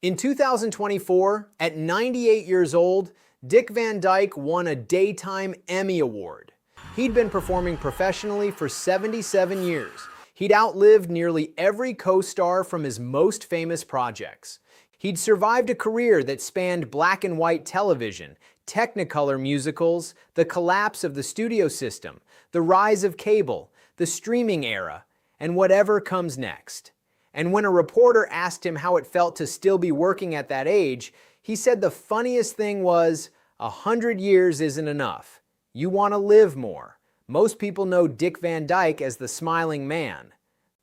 In 2024, at 98 years old, Dick Van Dyke won a Daytime Emmy Award. He'd been performing professionally for 77 years. He'd outlived nearly every co-star from his most famous projects. He'd survived a career that spanned black and white television, Technicolor musicals, the collapse of the studio system, the rise of cable, the streaming era, and whatever comes next. And when a reporter asked him how it felt to still be working at that age, he said the funniest thing was, 100 years isn't enough. You want to live more. Most people know Dick Van Dyke as the smiling man,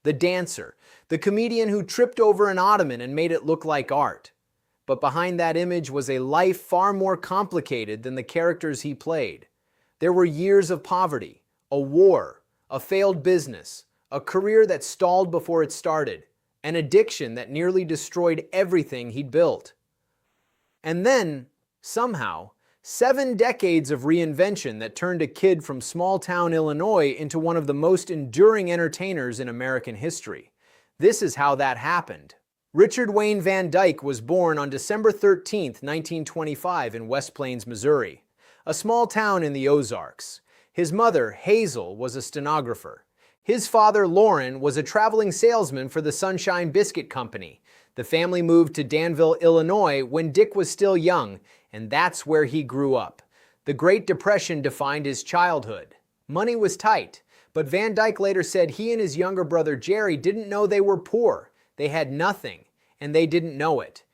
the dancer, the comedian who tripped over an ottoman and made it look like art. But behind that image was a life far more complicated than the characters he played. There were years of poverty, a war, a failed business, a career that stalled before it started, an addiction that nearly destroyed everything he'd built. And then, somehow, 7 decades of reinvention that turned a kid from small-town Illinois into one of the most enduring entertainers in American history. This is how that happened. Richard Wayne Van Dyke was born on December 13, 1925 in West Plains, Missouri, a small town in the Ozarks. His mother, Hazel, was a stenographer. His father, Loren, was a traveling salesman for the Sunshine Biscuit Company. The family moved to Danville, Illinois when Dick was still young, and that's where he grew up. The Great Depression defined his childhood. Money was tight, but Van Dyke later said he and his younger brother Jerry didn't know they were poor. They had nothing, and they didn't know it.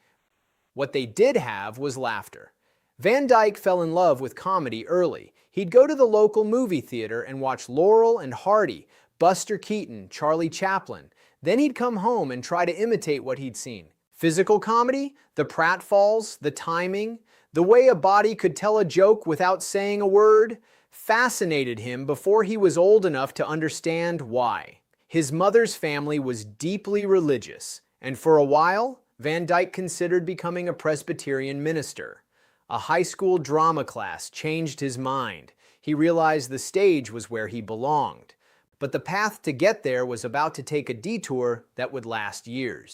What they did have was laughter. Van Dyke fell in love with comedy early. He'd go to the local movie theater and watch Laurel and Hardy, Buster Keaton, Charlie Chaplin. Then he'd come home and try to imitate what he'd seen. Physical comedy, the pratfalls, the timing, the way a body could tell a joke without saying a word, fascinated him before he was old enough to understand why. His mother's family was deeply religious, and for a while, Van Dyke considered becoming a Presbyterian minister. A high school drama class changed his mind. He realized the stage was where he belonged. But the path to get there was about to take a detour that would last years.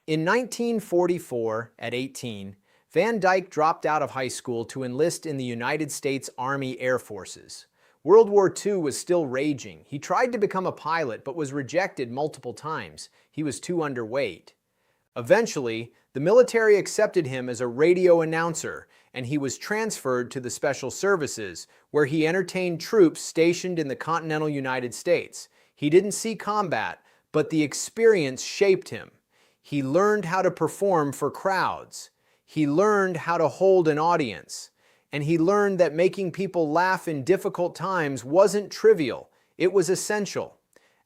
In 1944, at 18, Van Dyke dropped out of high school to enlist in the United States Army Air Forces. World War II was still raging. He tried to become a pilot but was rejected multiple times. He was too underweight. Eventually, the military accepted him as a radio announcer, and he was transferred to the Special Services, where he entertained troops stationed in the continental United States. He didn't see combat, but the experience shaped him. He learned how to perform for crowds. He learned how to hold an audience. And he learned that making people laugh in difficult times wasn't trivial. It was essential.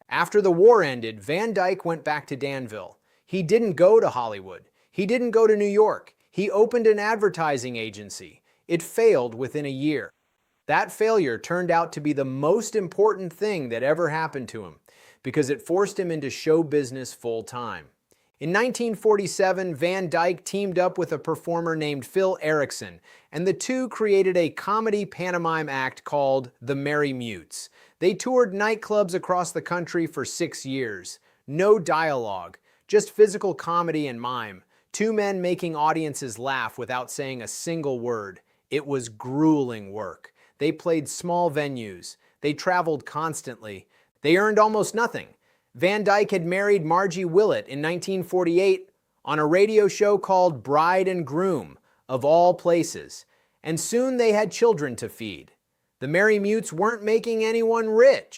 After the war ended, Van Dyke went back to Danville. He didn't go to Hollywood. He didn't go to New York. He opened an advertising agency. It failed within a year. That failure turned out to be the most important thing that ever happened to him, because it forced him into show business full-time. In 1947, Van Dyke teamed up with a performer named Phil Erickson, and the two created a comedy pantomime act called The Merry Mutes. They toured nightclubs across the country for 6 years. No dialogue, just physical comedy and mime. Two men making audiences laugh without saying a single word. It was grueling work. They played small venues. They traveled constantly. They earned almost nothing. Van Dyke had married Margie Willett in 1948 on a radio show called Bride and Groom, of all places. And soon they had children to feed. The Merry Mutes weren't making anyone rich.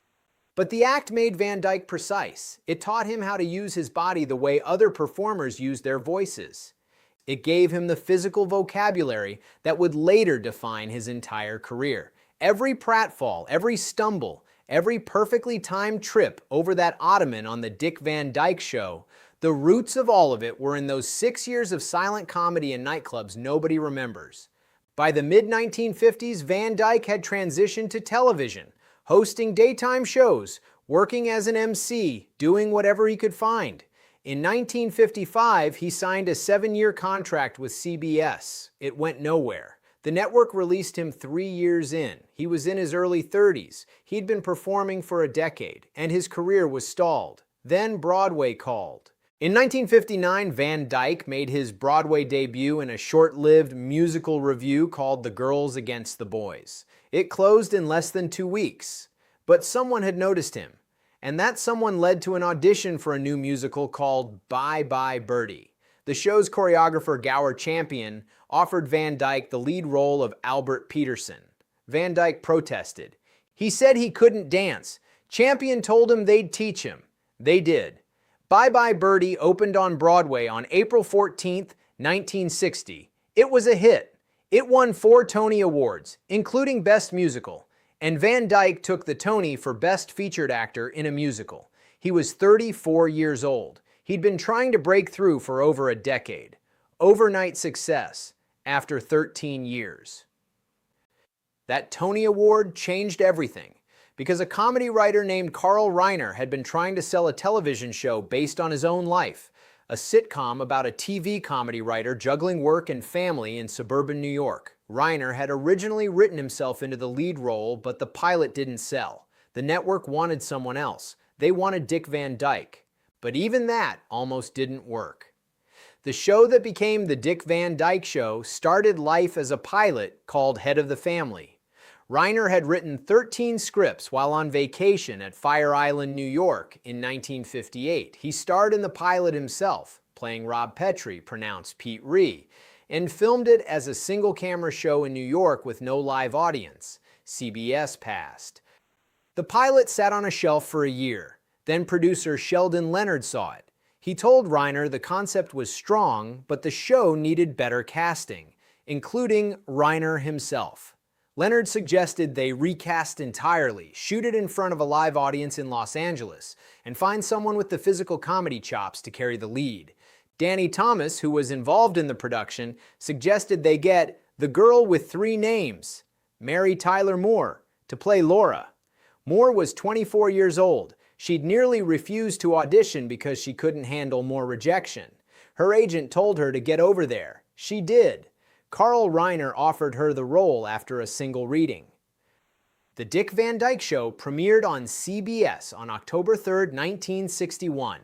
But the act made Van Dyke precise. It taught him how to use his body the way other performers used their voices. It gave him the physical vocabulary that would later define his entire career. Every pratfall, every stumble, every perfectly timed trip over that ottoman on the Dick Van Dyke Show, the roots of all of it were in those 6 years of silent comedy in nightclubs nobody remembers. By the mid-1950s, Van Dyke had transitioned to television, hosting daytime shows, working as an MC, doing whatever he could find. In 1955, he signed a 7-year contract with CBS. It went nowhere. The network released him 3 years in. He was in his early 30s. He'd been performing for a decade, and his career was stalled. Then Broadway called. In 1959, Van Dyke made his Broadway debut in a short-lived musical revue called The Girls Against the Boys. It closed in less than 2 weeks, but someone had noticed him, and that someone led to an audition for a new musical called Bye Bye Birdie. The show's choreographer Gower Champion offered Van Dyke the lead role of Albert Peterson. Van Dyke protested. He said he couldn't dance. Champion told him they'd teach him. They did. Bye Bye Birdie opened on Broadway on April 14, 1960. It was a hit. It won 4 Tony Awards, including Best Musical, and Van Dyke took the Tony for Best Featured Actor in a Musical. He was 34 years old. He'd been trying to break through for over a decade. Overnight success after 13 years. That Tony Award changed everything, because a comedy writer named Carl Reiner had been trying to sell a television show based on his own life, a sitcom about a TV comedy writer juggling work and family in suburban New York. Reiner had originally written himself into the lead role, but the pilot didn't sell. The network wanted someone else. They wanted Dick Van Dyke. But even that almost didn't work. The show that became The Dick Van Dyke Show started life as a pilot called Head of the Family. Reiner had written 13 scripts while on vacation at Fire Island, New York in 1958. He starred in the pilot himself, playing Rob Petrie, pronounced Pete Ree, and filmed it as a single-camera show in New York with no live audience. CBS passed. The pilot sat on a shelf for a year. Then producer Sheldon Leonard saw it. He told Reiner the concept was strong, but the show needed better casting, including Reiner himself. Leonard suggested they recast entirely, shoot it in front of a live audience in Los Angeles, and find someone with the physical comedy chops to carry the lead. Danny Thomas, who was involved in the production, suggested they get the girl with 3 names, Mary Tyler Moore, to play Laura. Moore was 24 years old. She'd nearly refused to audition because she couldn't handle more rejection. Her agent told her to get over there. She did. Carl Reiner offered her the role after a single reading. The Dick Van Dyke Show premiered on CBS on October 3, 1961.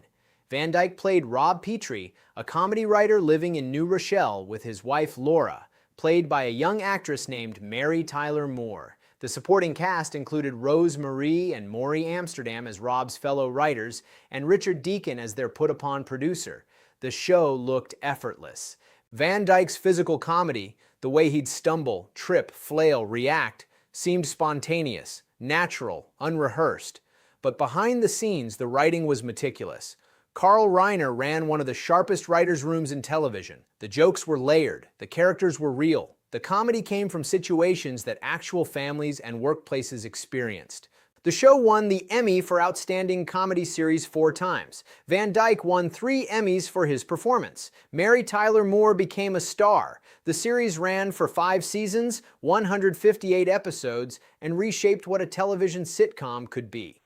Van Dyke played Rob Petrie, a comedy writer living in New Rochelle with his wife Laura, played by a young actress named Mary Tyler Moore. The supporting cast included Rose Marie and Maury Amsterdam as Rob's fellow writers, and Richard Deacon as their put-upon producer. The show looked effortless. Van Dyke's physical comedy, the way he'd stumble, trip, flail, react, seemed spontaneous, natural, unrehearsed. But behind the scenes, the writing was meticulous. Carl Reiner ran one of the sharpest writers' rooms in television. The jokes were layered. The characters were real. The comedy came from situations that actual families and workplaces experienced. The show won the Emmy for Outstanding Comedy Series 4 times. Van Dyke won 3 Emmys for his performance. Mary Tyler Moore became a star. The series ran for 5 seasons, 158 episodes, and reshaped what a television sitcom could be.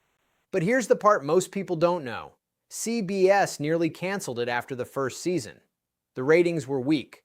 But here's the part most people don't know. CBS nearly canceled it after the first season. The ratings were weak.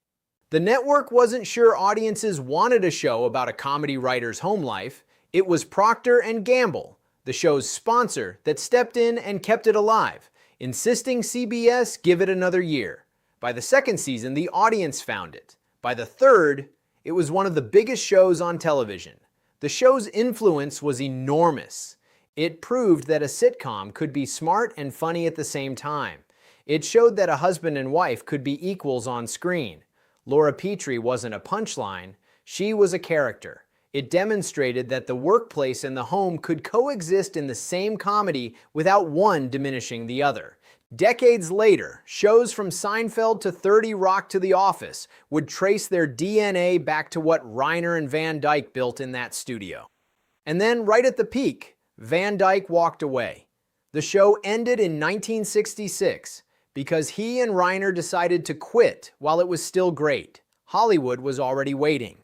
The network wasn't sure audiences wanted a show about a comedy writer's home life. It was Procter & Gamble, the show's sponsor, that stepped in and kept it alive, insisting CBS give it another year. By the second season, the audience found it. By the third, it was one of the biggest shows on television. The show's influence was enormous. It proved that a sitcom could be smart and funny at the same time. It showed that a husband and wife could be equals on screen. Laura Petrie wasn't a punchline, she was a character. It demonstrated that the workplace and the home could coexist in the same comedy without one diminishing the other. Decades later, shows from Seinfeld to 30 Rock to The Office would trace their DNA back to what Reiner and Van Dyke built in that studio. And then, right at the peak, Van Dyke walked away. The show ended in 1966 because he and Reiner decided to quit while it was still great. Hollywood was already waiting.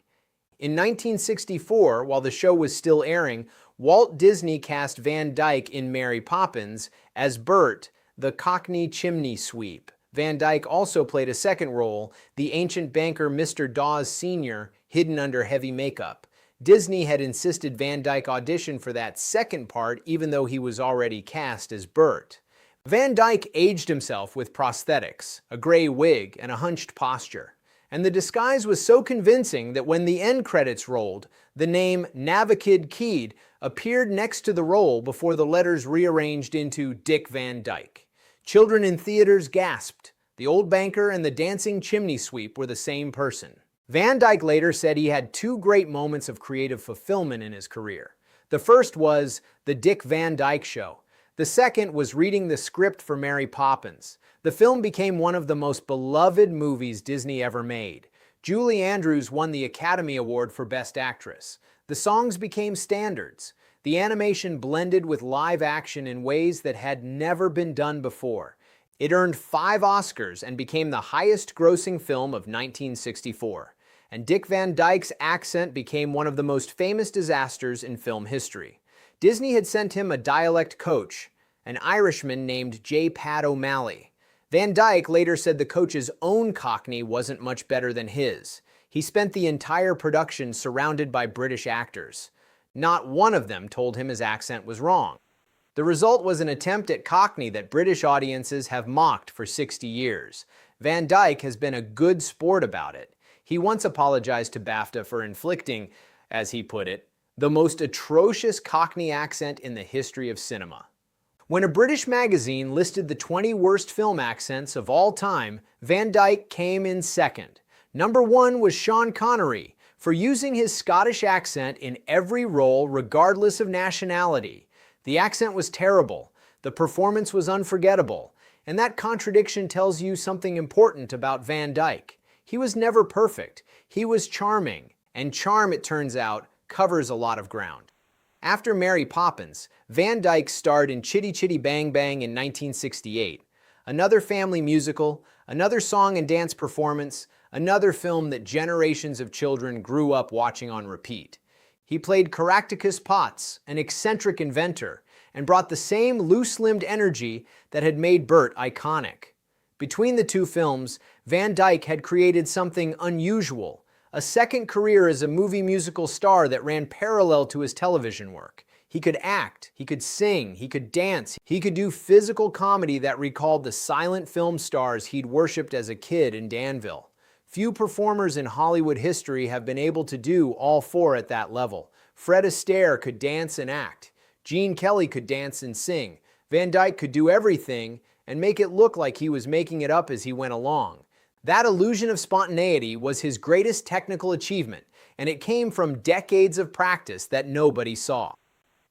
In 1964, while the show was still airing, Walt Disney cast Van Dyke in Mary Poppins as Bert, the Cockney chimney sweep. Van Dyke also played a second role, the ancient banker Mr. Dawes Sr., hidden under heavy makeup. Disney had insisted Van Dyke audition for that second part even though he was already cast as Bert. Van Dyke aged himself with prosthetics, a gray wig, and a hunched posture. And the disguise was so convincing that when the end credits rolled, the name Navikid Keed appeared next to the role before the letters rearranged into Dick Van Dyke. Children in theaters gasped. The old banker and the dancing chimney sweep were the same person. Van Dyke later said he had two great moments of creative fulfillment in his career. The first was The Dick Van Dyke Show. The second was reading the script for Mary Poppins. The film became one of the most beloved movies Disney ever made. Julie Andrews won the Academy Award for Best Actress. The songs became standards. The animation blended with live action in ways that had never been done before. It earned 5 Oscars and became the highest-grossing film of 1964. And Dick Van Dyke's accent became one of the most famous disasters in film history. Disney had sent him a dialect coach, an Irishman named J. Pat O'Malley. Van Dyke later said the coach's own Cockney wasn't much better than his. He spent the entire production surrounded by British actors. Not one of them told him his accent was wrong. The result was an attempt at Cockney that British audiences have mocked for 60 years. Van Dyke has been a good sport about it. He once apologized to BAFTA for inflicting, as he put it, the most atrocious Cockney accent in the history of cinema. When a British magazine listed the 20 worst film accents of all time, Van Dyke came in second. Number 1 was Sean Connery, for using his Scottish accent in every role regardless of nationality. The accent was terrible, the performance was unforgettable, and that contradiction tells you something important about Van Dyke. He was never perfect, he was charming, and charm, it turns out, covers a lot of ground. After Mary Poppins, Van Dyke starred in Chitty Chitty Bang Bang in 1968, another family musical, another song and dance performance, another film that generations of children grew up watching on repeat. He played Caractacus Potts, an eccentric inventor, and brought the same loose-limbed energy that had made Bert iconic. Between the two films, Van Dyke had created something unusual, a second career as a movie musical star that ran parallel to his television work. He could act, he could sing, he could dance, he could do physical comedy that recalled the silent film stars he'd worshipped as a kid in Danville. Few performers in Hollywood history have been able to do all 4 at that level. Fred Astaire could dance and act. Gene Kelly could dance and sing. Van Dyke could do everything and make it look like he was making it up as he went along. That illusion of spontaneity was his greatest technical achievement, and it came from decades of practice that nobody saw.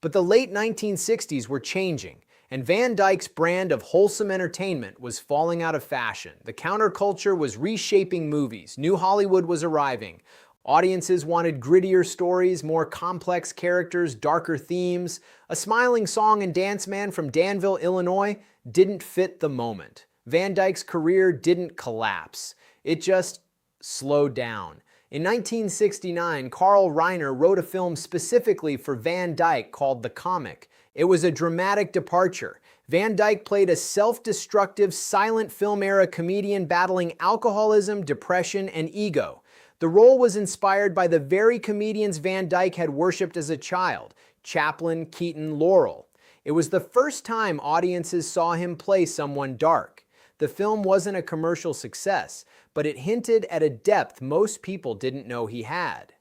But the late 1960s were changing, and Van Dyke's brand of wholesome entertainment was falling out of fashion. The counterculture was reshaping movies. New Hollywood was arriving. Audiences wanted grittier stories, more complex characters, darker themes. A smiling song and dance man from Danville, Illinois, didn't fit the moment. Van Dyke's career didn't collapse. It just slowed down. In 1969, Carl Reiner wrote a film specifically for Van Dyke called The Comic. It was a dramatic departure. Van Dyke played a self-destructive, silent film-era comedian battling alcoholism, depression, and ego. The role was inspired by the very comedians Van Dyke had worshipped as a child, Chaplin, Keaton, Laurel. It was the first time audiences saw him play someone dark. The film wasn't a commercial success, but it hinted at a depth most people didn't know he had.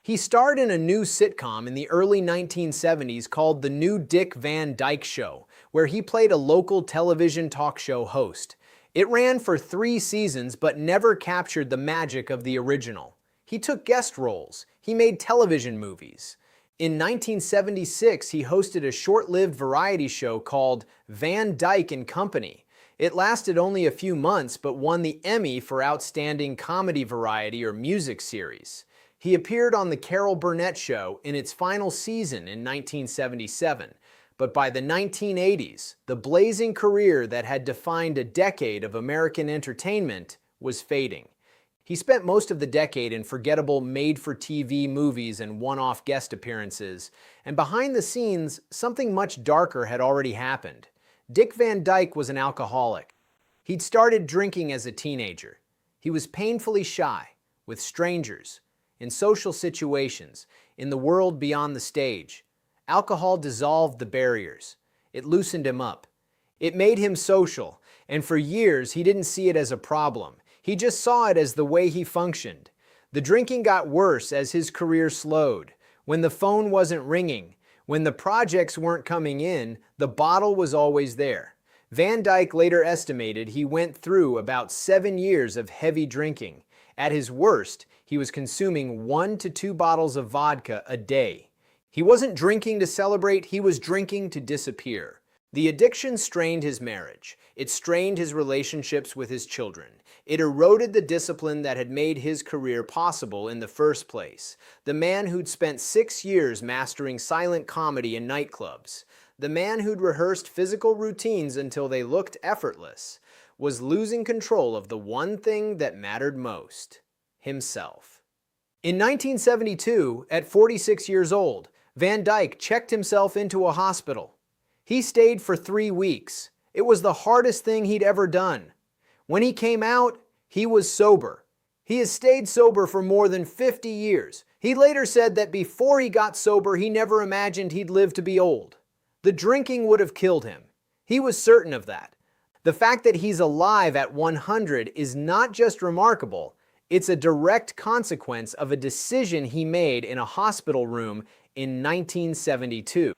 He starred in a new sitcom in the early 1970s called The New Dick Van Dyke Show, where he played a local television talk show host. It ran for 3 seasons but never captured the magic of the original. He took guest roles. He made television movies. In 1976, he hosted a short-lived variety show called Van Dyke and Company. It lasted only a few months but won the Emmy for Outstanding Comedy Variety or Music Series. He appeared on The Carol Burnett Show in its final season in 1977, but by the 1980s, the blazing career that had defined a decade of American entertainment was fading. He spent most of the decade in forgettable made-for-TV movies and one-off guest appearances, and behind the scenes, something much darker had already happened. Dick Van Dyke was an alcoholic. He'd started drinking as a teenager. He was painfully shy, with strangers, in social situations, in the world beyond the stage. Alcohol dissolved the barriers. It loosened him up. It made him social, and for years he didn't see it as a problem. He just saw it as the way he functioned. The drinking got worse as his career slowed. When the phone wasn't ringing, when the projects weren't coming in, the bottle was always there. Van Dyke later estimated he went through about 7 years of heavy drinking. At his worst, he was consuming 1 to 2 bottles of vodka a day. He wasn't drinking to celebrate, he was drinking to disappear. The addiction strained his marriage. It strained his relationships with his children. It eroded the discipline that had made his career possible in the first place. The man who'd spent 6 years mastering silent comedy in nightclubs, the man who'd rehearsed physical routines until they looked effortless, was losing control of the one thing that mattered most: himself. In 1972, at 46 years old, Van Dyke checked himself into a hospital. He stayed for 3 weeks. It was the hardest thing he'd ever done. When he came out, he was sober. He has stayed sober for more than 50 years. He later said that before he got sober, he never imagined he'd live to be old. The drinking would have killed him. He was certain of that. The fact that he's alive at 100 is not just remarkable, it's a direct consequence of a decision he made in a hospital room in 1972.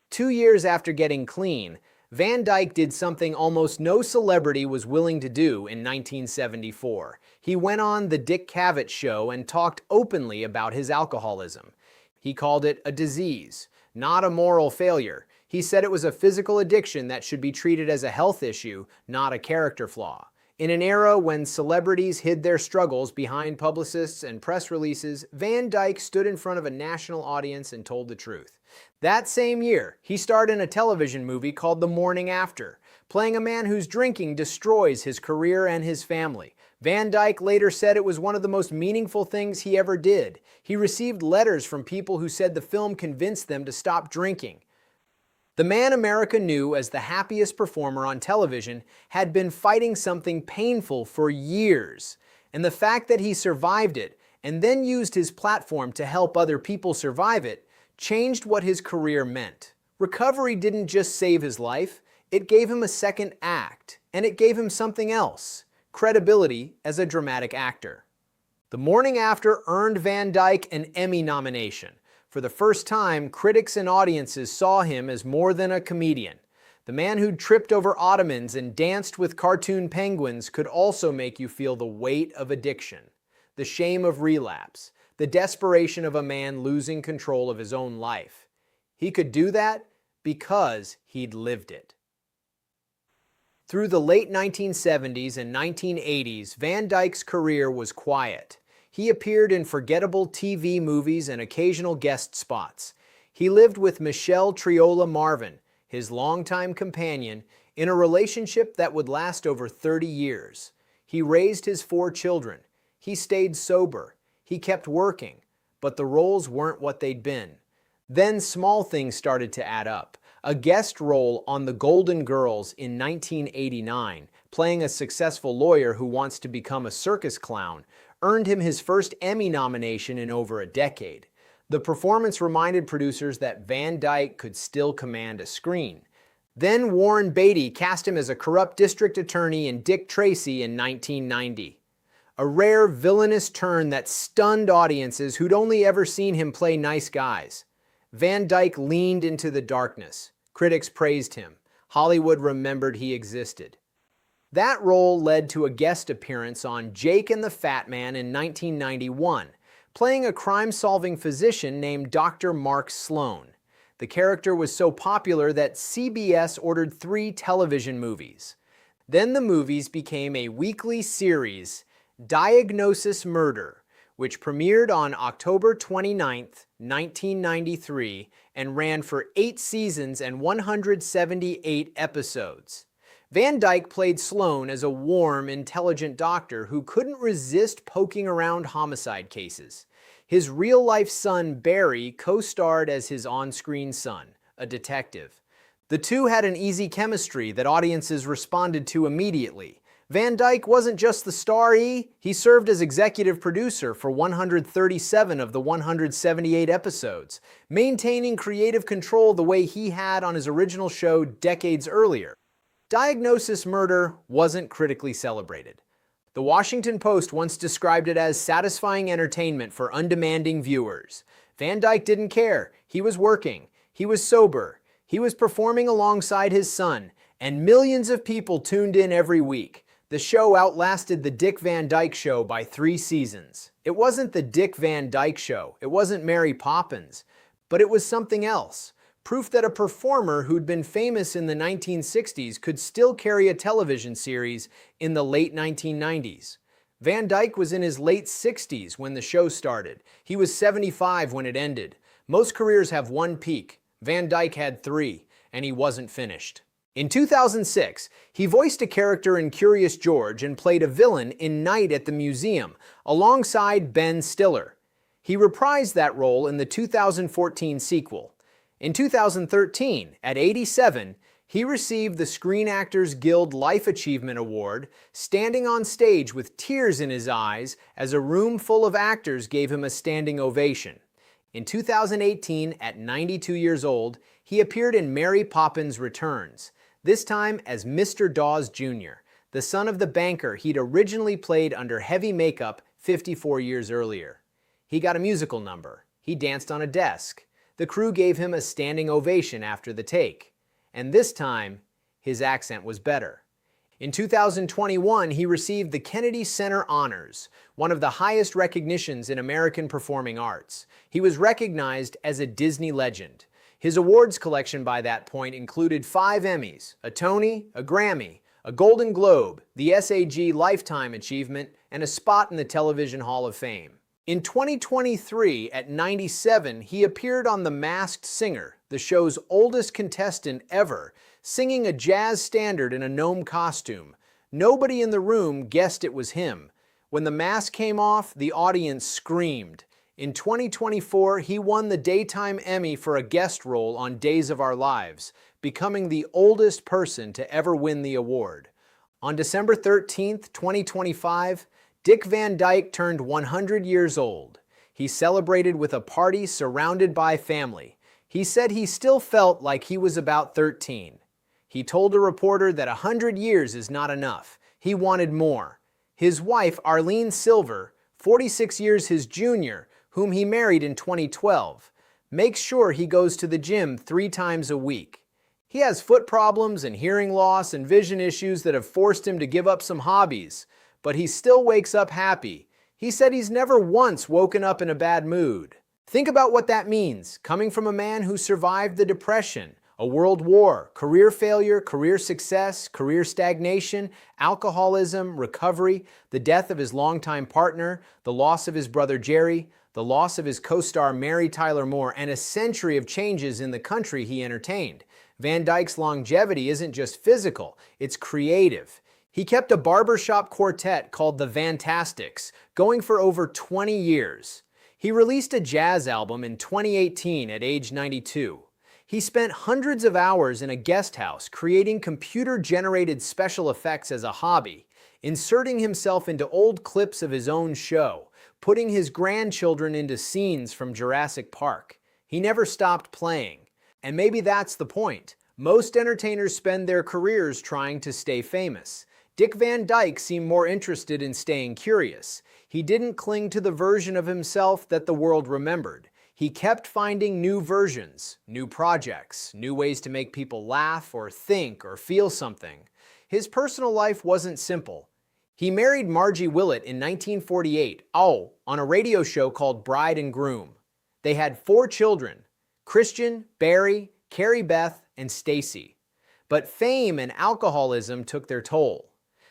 2 years after getting clean, Van Dyke did something almost no celebrity was willing to do in 1974. He went on The Dick Cavett Show and talked openly about his alcoholism. He called it a disease, not a moral failure. He said it was a physical addiction that should be treated as a health issue, not a character flaw. In an era when celebrities hid their struggles behind publicists and press releases, Van Dyke stood in front of a national audience and told the truth. That same year, he starred in a television movie called The Morning After, playing a man whose drinking destroys his career and his family. Van Dyke later said it was one of the most meaningful things he ever did. He received letters from people who said the film convinced them to stop drinking. The man America knew as the happiest performer on television had been fighting something painful for years, and the fact that he survived it and then used his platform to help other people survive it changed what his career meant. Recovery didn't just save his life, it gave him a second act, and it gave him something else: credibility as a dramatic actor. The Morning After earned Van Dyke an Emmy nomination. For the first time, critics and audiences saw him as more than a comedian. The man who'd tripped over ottomans and danced with cartoon penguins could also make you feel the weight of addiction, the shame of relapse, the desperation of a man losing control of his own life. He could do that because he'd lived it. Through the late 1970s and 1980s, Van Dyke's career was quiet. He appeared in forgettable TV movies and occasional guest spots. He lived with Michelle Triola Marvin, his longtime companion, in a relationship that would last over 30 years. He raised his 4 children. He stayed sober. He kept working, but the roles weren't what they'd been. Then small things started to add up. A guest role on The Golden Girls in 1989, playing a successful lawyer who wants to become a circus clown, earned him his first Emmy nomination in over a decade. The performance reminded producers that Van Dyke could still command a screen. Then Warren Beatty cast him as a corrupt district attorney in Dick Tracy in 1990. A rare villainous turn that stunned audiences who'd only ever seen him play nice guys. Van Dyke leaned into the darkness. Critics praised him. Hollywood remembered he existed. That role led to a guest appearance on Jake and the Fat Man in 1991, playing a crime-solving physician named Dr. Mark Sloan. The character was so popular that CBS ordered 3 television movies. Then the movies became a weekly series, Diagnosis Murder, which premiered on October 29, 1993, and ran for 8 seasons and 178 episodes. Van Dyke played Sloan as a warm, intelligent doctor who couldn't resist poking around homicide cases. His real-life son, Barry, co-starred as his on-screen son, a detective. The two had an easy chemistry that audiences responded to immediately. Van Dyke wasn't just the star he served as executive producer for 137 of the 178 episodes, maintaining creative control the way he had on his original show decades earlier. Diagnosis murder wasn't critically celebrated. The Washington Post once described it as satisfying entertainment for undemanding viewers. Van Dyke didn't care. He was working. He was sober. He was performing alongside his son, and millions of people tuned in every week. The show outlasted the Dick Van Dyke Show by 3 seasons. It wasn't the Dick Van Dyke Show. It wasn't Mary Poppins. But it was something else. Proof that a performer who'd been famous in the 1960s could still carry a television series in the late 1990s. Van Dyke was in his late 60s when the show started. He was 75 when it ended. Most careers have one peak. Van Dyke had 3, and he wasn't finished. In 2006, he voiced a character in Curious George and played a villain in Night at the Museum, alongside Ben Stiller. He reprised that role in the 2014 sequel. In 2013, at 87, he received the Screen Actors Guild Life Achievement Award, standing on stage with tears in his eyes as a room full of actors gave him a standing ovation. In 2018, at 92 years old, he appeared in Mary Poppins Returns, this time as Mr. Dawes Jr., the son of the banker he'd originally played under heavy makeup 54 years earlier. He got a musical number. He danced on a desk. The crew gave him a standing ovation after the take. And this time, his accent was better. In 2021, he received the Kennedy Center Honors, one of the highest recognitions in American performing arts. He was recognized as a Disney legend. His awards collection by that point included 5 Emmys, a Tony, a Grammy, a Golden Globe, the SAG Lifetime Achievement, and a spot in the Television Hall of Fame. In 2023, at 97, he appeared on The Masked Singer, the show's oldest contestant ever, singing a jazz standard in a gnome costume. Nobody in the room guessed it was him. When the mask came off, the audience screamed. In 2024, he won the Daytime Emmy for a guest role on Days of Our Lives, becoming the oldest person to ever win the award. On December 13, 2025, Dick Van Dyke turned 100 years old. He celebrated with a party surrounded by family. He said he still felt like he was about 13. He told a reporter that 100 years is not enough. He wanted more. His wife, Arlene Silver, 46 years his junior, whom he married in 2012, makes sure he goes to the gym 3 times a week. He has foot problems and hearing loss and vision issues that have forced him to give up some hobbies, but he still wakes up happy. He said he's never once woken up in a bad mood. Think about what that means, coming from a man who survived the Depression, a world war, career failure, career success, career stagnation, alcoholism, recovery, the death of his longtime partner, the loss of his brother Jerry, the loss of his co-star Mary Tyler Moore, and a century of changes in the country he entertained. Van Dyke's longevity isn't just physical, it's creative. He kept a barbershop quartet called the Fantastics, going for over 20 years. He released a jazz album in 2018 at age 92. He spent hundreds of hours in a guest house creating computer-generated special effects as a hobby, inserting himself into old clips of his own show, putting his grandchildren into scenes from Jurassic Park. He never stopped playing. And maybe that's the point. Most entertainers spend their careers trying to stay famous. Dick Van Dyke seemed more interested in staying curious. He didn't cling to the version of himself that the world remembered. He kept finding new versions, new projects, new ways to make people laugh or think or feel something. His personal life wasn't simple. He married Margie Willett in 1948, on a radio show called Bride and Groom. They had 4 children, Christian, Barry, Carrie Beth, and Stacy. But fame and alcoholism took their toll.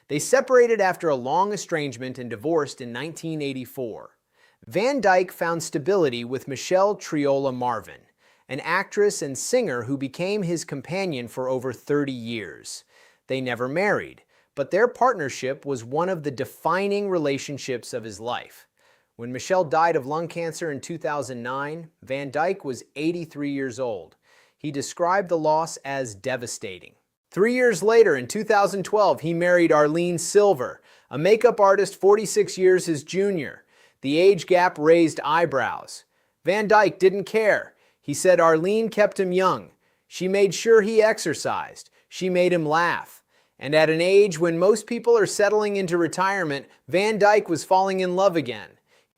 They separated after a long estrangement and divorced in 1984. Van Dyke found stability with Michelle Triola Marvin, an actress and singer who became his companion for over 30 years. They never married, but their partnership was one of the defining relationships of his life. When Michelle died of lung cancer in 2009, Van Dyke was 83 years old. He described the loss as devastating. 3 years later, in 2012, he married Arlene Silver, a makeup artist 46 years his junior. The age gap raised eyebrows. Van Dyke didn't care. He said Arlene kept him young. She made sure he exercised. She made him laugh. And at an age when most people are settling into retirement, Van Dyke was falling in love again.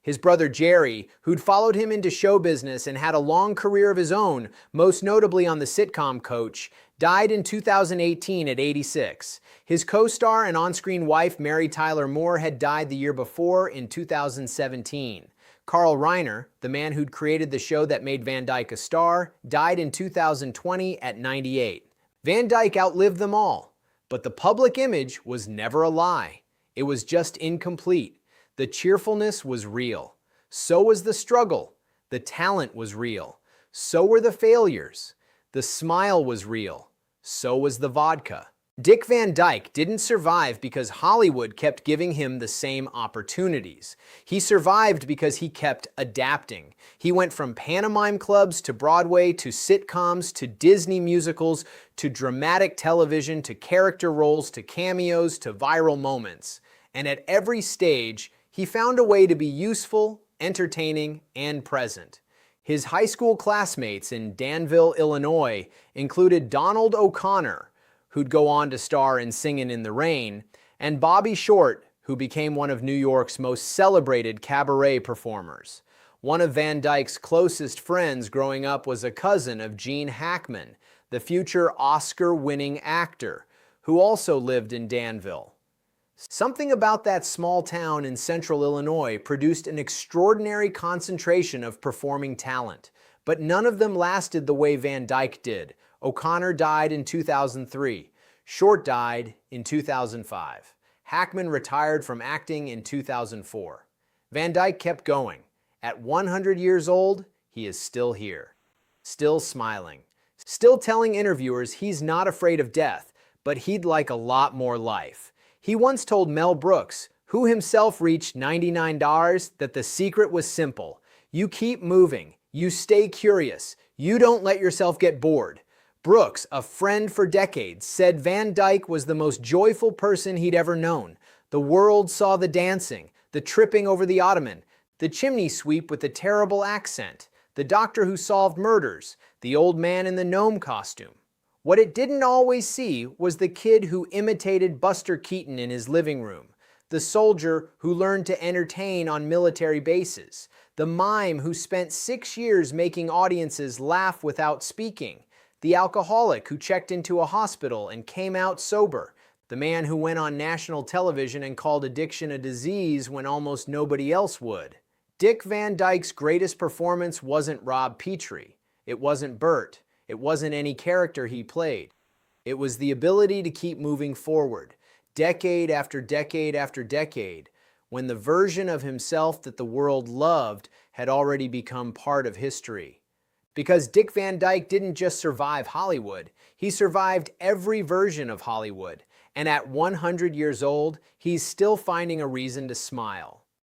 His brother Jerry, who'd followed him into show business and had a long career of his own, most notably on the sitcom Coach, died in 2018 at 86. His co-star and on-screen wife, Mary Tyler Moore, had died the year before in 2017. Carl Reiner, the man who'd created the show that made Van Dyke a star, died in 2020 at 98. Van Dyke outlived them all, but the public image was never a lie. It was just incomplete. The cheerfulness was real. So was the struggle. The talent was real. So were the failures. The smile was real. So was the vodka. Dick Van Dyke didn't survive because Hollywood kept giving him the same opportunities. He survived because he kept adapting. He went from pantomime clubs to Broadway to sitcoms to Disney musicals to dramatic television to character roles to cameos to viral moments. And at every stage, he found a way to be useful, entertaining, and present. His high school classmates in Danville, Illinois included Donald O'Connor, who'd go on to star in Singin' in the Rain, and Bobby Short, who became one of New York's most celebrated cabaret performers. One of Van Dyke's closest friends growing up was a cousin of Gene Hackman, the future Oscar-winning actor, who also lived in Danville. Something about that small town in central Illinois produced an extraordinary concentration of performing talent, but none of them lasted the way Van Dyke did. O'Connor died in 2003. Short died in 2005. Hackman retired from acting in 2004. Van Dyke kept going. At 100 years old, he is still here. Still smiling. Still telling interviewers he's not afraid of death, but he'd like a lot more life. He once told Mel Brooks, who himself reached $99, that the secret was simple. You keep moving. You stay curious. You don't let yourself get bored. Brooks, a friend for decades, said Van Dyke was the most joyful person he'd ever known. The world saw the dancing, the tripping over the ottoman, the chimney sweep with the terrible accent, the doctor who solved murders, the old man in the gnome costume. What it didn't always see was the kid who imitated Buster Keaton in his living room, the soldier who learned to entertain on military bases, the mime who spent 6 years making audiences laugh without speaking, the alcoholic who checked into a hospital and came out sober, the man who went on national television and called addiction a disease when almost nobody else would. Dick Van Dyke's greatest performance wasn't Rob Petrie. It wasn't Bert. It wasn't any character he played. It was the ability to keep moving forward, decade after decade after decade, when the version of himself that the world loved had already become part of history. Because Dick Van Dyke didn't just survive Hollywood, he survived every version of Hollywood. And at 100 years old, he's still finding a reason to smile.